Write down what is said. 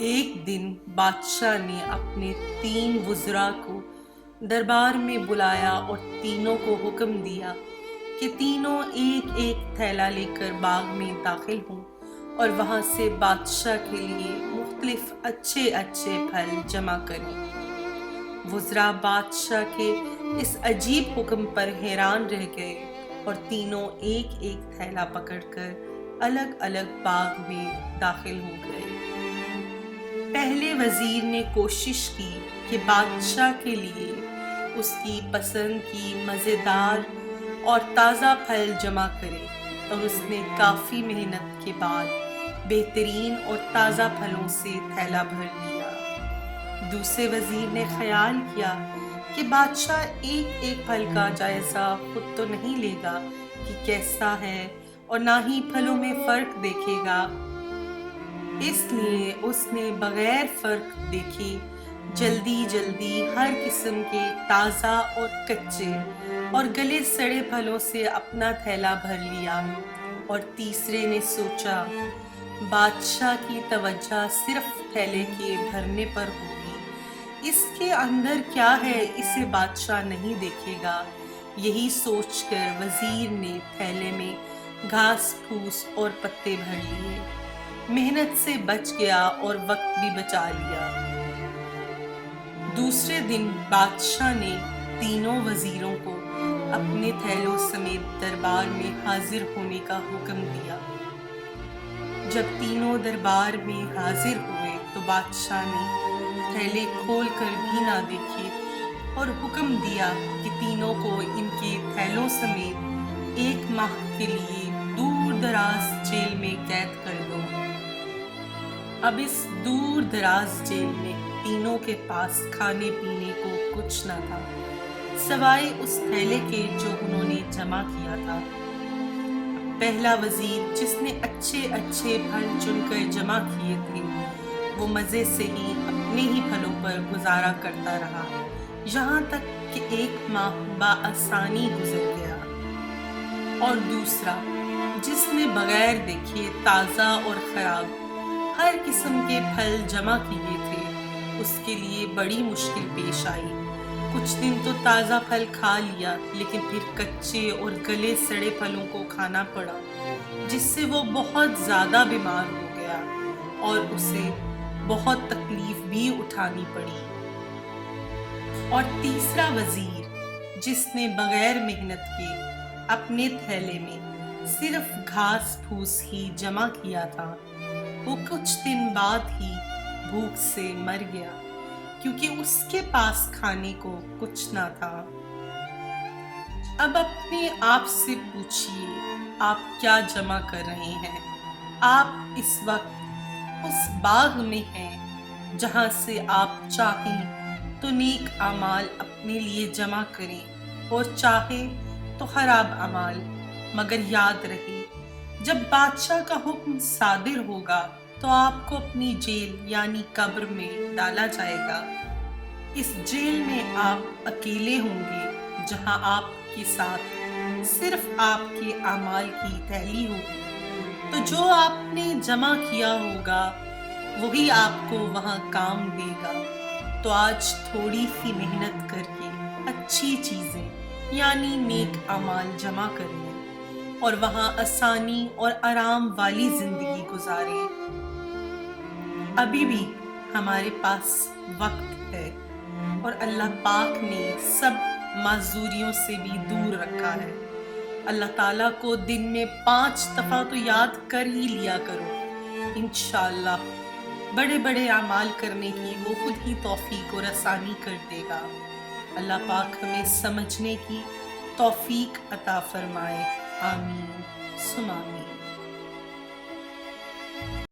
ایک دن بادشاہ نے اپنے 3 وزراء کو دربار میں بلایا اور تینوں کو حکم دیا کہ تینوں ایک ایک تھیلا لے کر باغ میں داخل ہوں اور وہاں سے بادشاہ کے لیے مختلف اچھے اچھے پھل جمع کریں۔ وزراء بادشاہ کے اس عجیب حکم پر حیران رہ گئے اور تینوں ایک ایک تھیلا پکڑ کر الگ الگ باغ میں داخل ہو گئے۔ پہلے وزیر نے کوشش کی کہ بادشاہ کے لیے اس کی پسند کی مزیدار اور تازہ پھل جمع کرے، اور اس نے کافی محنت کے بعد بہترین اور تازہ پھلوں سے تھیلا بھر لیا۔ دوسرے وزیر نے خیال کیا کہ بادشاہ ایک ایک پھل کا جائزہ خود تو نہیں لے گا کہ کیسا ہے، اور نہ ہی پھلوں میں فرق دیکھے گا، اس لیے اس نے بغیر فرق دیکھے جلدی جلدی ہر قسم کے تازہ اور کچے اور گلے سڑے پھلوں سے اپنا تھیلا بھر لیا۔ اور تیسرے نے سوچا بادشاہ کی توجہ صرف تھیلے کے بھرنے پر ہوگی، اس کے اندر کیا ہے اسے بادشاہ نہیں دیکھے گا۔ یہی سوچ کر وزیر نے تھیلے میں گھاس پھوس اور پتے بھر لیے، محنت سے بچ گیا اور وقت بھی بچا لیا۔ دوسرے دن بادشاہ نے تینوں وزیروں کو اپنے تھیلوں سمیت دربار میں حاضر ہونے کا حکم دیا۔ جب تینوں دربار میں حاضر ہوئے تو بادشاہ نے تھیلے کھول کر بھی نہ دیکھے اور حکم دیا کہ تینوں کو ان کے تھیلوں سمیت 1 ماہ کے لیے دور دراز جیل میں قید کر دو۔ اب اس دور دراز جیل میں تینوں کے پاس کھانے پینے کو کچھ نہ تھا سوائے اس تھیلے کے جو انہوں نے جمع کیا تھا۔ پہلا وزیر جس نے اچھے اچھے پھل چن کر جمع کیے تھے، وہ مزے سے ہی اپنے ہی پھلوں پر گزارا کرتا رہا، یہاں تک کہ 1 ماہ بآسانی گزر گیا۔ اور دوسرا جس نے بغیر دیکھے تازہ اور خراب ہر قسم کے پھل جمع کیے تھے، اس کے لیے بڑی مشکل پیش آئی۔ کچھ دن تو تازہ پھل کھا لیا، لیکن پھر کچے اور گلے سڑے پھلوں کو کھانا پڑا، جس سے وہ بہت زیادہ بیمار ہو گیا اور اسے بہت تکلیف بھی اٹھانی پڑی۔ اور تیسرا وزیر جس نے بغیر محنت کے اپنے تھیلے میں صرف گھاس پھوس ہی جمع کیا تھا، وہ کچھ دن بعد ہی بھوک سے مر گیا، کیونکہ اس کے پاس کھانے کو کچھ نہ تھا۔ اب اپنے آپ سے پوچھئے آپ کیا جمع کر رہے ہیں؟ آپ اس وقت اس باغ میں ہیں جہاں سے آپ چاہیں تو نیک اعمال اپنے لیے جمع کریں اور چاہے تو خراب اعمال، مگر یاد رہے جب بادشاہ کا حکم صادر ہوگا تو آپ کو اپنی جیل یعنی قبر میں ڈالا جائے گا۔ اس جیل میں آپ اکیلے ہوں گے، جہاں آپ کے ساتھ صرف آپ کے اعمال کی تھیلی ہوگی، تو جو آپ نے جمع کیا ہوگا وہی آپ کو وہاں کام دے گا۔ تو آج تھوڑی سی محنت کر کے اچھی چیزیں یعنی نیک اعمال جمع کر لیں اور وہاں آسانی اور آرام والی زندگی گزاریں۔ ابھی بھی ہمارے پاس وقت ہے اور اللہ پاک نے سب معذوریوں سے بھی دور رکھا ہے۔ اللہ تعالیٰ کو دن میں 5 دفعہ تو یاد کر ہی لیا کرو، انشاءاللہ بڑے بڑے اعمال کرنے کی وہ خود ہی توفیق اور آسانی کر دے گا۔ اللہ پاک ہمیں سمجھنے کی توفیق عطا فرمائے، آمین ثم آمین۔